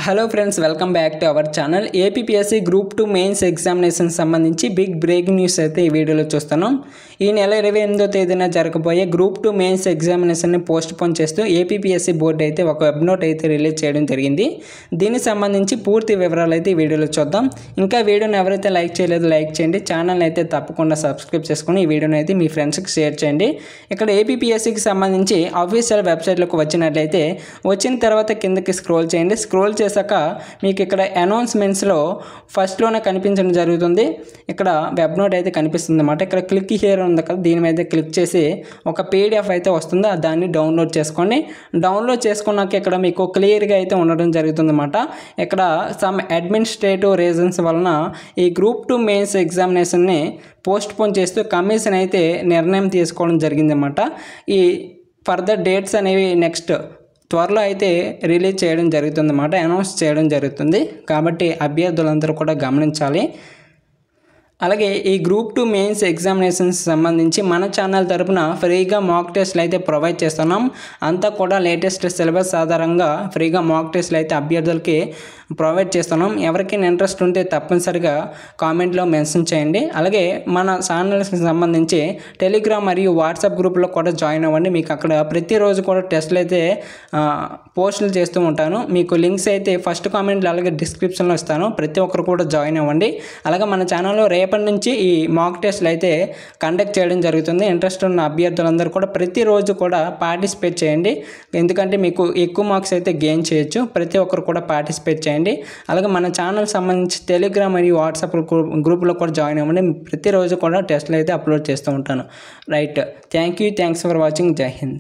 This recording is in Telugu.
Hello friends, welcome back to our channel. APPSC group 2 mains examination సంబంధించి బిగ్ బ్రేకింగ్ న్యూస్ అయితే ఈ వీడియోలో చూస్తున్నాం. ఈ నెల 28వ తేదీన జరగబోయే గ్రూప్ 2 మెయిన్స్ ఎగ్జామినేషన్ని పోస్ట్ పోన్ చేస్తూ ఏపీపీఎస్సీ బోర్డు అయితే ఒక వెబ్ నోట్ అయితే రిలీజ్ చేయడం జరిగింది. దీనికి సంబంధించి పూర్తి వివరాలు అయితే ఈ వీడియోలో చూద్దాం. ఇంకా వీడియోని ఎవరైతే లైక్ చేయలేదో లైక్ చేయండి, ఛానల్ అయితే తప్పకుండా సబ్స్క్రైబ్ చేసుకుని ఈ వీడియోని అయితే మీ ఫ్రెండ్స్కి షేర్ చేయండి. ఇక్కడ ఏపీపీఎస్సీకి సంబంధించి అఫీషియల్ వెబ్సైట్లోకి వచ్చినట్లయితే వచ్చిన తర్వాత కిందకి స్క్రోల్ చేయండి. స్క్రోల్ చేశాక మీకు ఇక్కడ అనౌన్స్మెంట్స్లో ఫస్ట్లోనే కనిపించడం జరుగుతుంది. ఇక్కడ వెబ్ నోట్ అయితే కనిపిస్తుంది అన్నమాట. ఇక్కడ క్లిక్ హియర్ ఉంది కదా, దీని మీద క్లిక్ చేసి ఒక పీడిఎఫ్ అయితే వస్తుంది, దాన్ని డౌన్లోడ్ చేసుకోండి. డౌన్లోడ్ చేసుకున్నాక ఇక్కడ మీకు క్లియర్గా అయితే ఉండడం జరుగుతుంది అన్నమాట. ఇక్కడ సమ్ అడ్మినిస్ట్రేటివ్ రీజన్స్ వలన ఈ గ్రూప్ 2 మెయిన్స్ ఎగ్జామినేషన్ని పోస్ట్ పోన్ చేస్తూ కమిషన్ అయితే నిర్ణయం తీసుకోవడం జరిగిందన్నమాట. ఈ ఫర్దర్ డేట్స్ అనేవి నెక్స్ట్ త్వరలో అయితే రిలీజ్ చేయడం జరుగుతుందన్నమాట, అనౌన్స్ చేయడం జరుగుతుంది. కాబట్టి అభ్యర్థులందరూ కూడా గమనించాలి. అలాగే ఈ గ్రూప్ 2 మెయిన్స్ ఎగ్జామినేషన్స్ సంబంధించి మన ఛానల్ తరపున ఫ్రీగా మాక్ టెస్ట్లు అయితే ప్రొవైడ్ చేస్తున్నాం. అంతా కూడా లేటెస్ట్ సిలబస్ ఆధారంగా ఫ్రీగా మాక్ టెస్ట్లు అయితే అభ్యర్థులకి ప్రొవైడ్ చేస్తున్నాం. ఎవరికైనా ఇంట్రెస్ట్ ఉంటే తప్పనిసరిగా కామెంట్లో మెన్షన్ చేయండి. అలాగే మన ఛానల్స్కి సంబంధించి టెలిగ్రామ్ మరియు వాట్సాప్ గ్రూప్లో కూడా జాయిన్ అవ్వండి. మీకు అక్కడ ప్రతిరోజు కూడా టెస్ట్లు అయితే పోస్టులు చేస్తూ ఉంటాను. మీకు లింక్స్ అయితే ఫస్ట్ కామెంట్లో అలాగే డిస్క్రిప్షన్లో ఇస్తాను. ప్రతి ఒక్కరు కూడా జాయిన్ అవ్వండి. అలాగే మన ఛానల్లో రేపటి నుంచి ఈ మాక్ టెస్ట్లు అయితే కండక్ట్ చేయడం జరుగుతుంది. ఇంట్రెస్ట్ ఉన్న అభ్యర్థులందరూ కూడా ప్రతిరోజు కూడా పార్టిసిపేట్ చేయండి. ఎందుకంటే మీకు ఎక్కువ మార్క్స్ అయితే గెయిన్ చేయొచ్చు. ప్రతి ఒక్కరు కూడా పార్టిసిపేట్ చేయండి. అలాగే మన ఛానల్ సంబంధించి టెలిగ్రామ్ మరియు వాట్సాప్ గ్రూప్లో కూడా జాయిన్ అవ్వండి. ప్రతిరోజు కూడా టెస్ట్లు అయితే అప్లోడ్ చేస్తూ ఉంటాను. Right, thanks for watching. జై హింద్.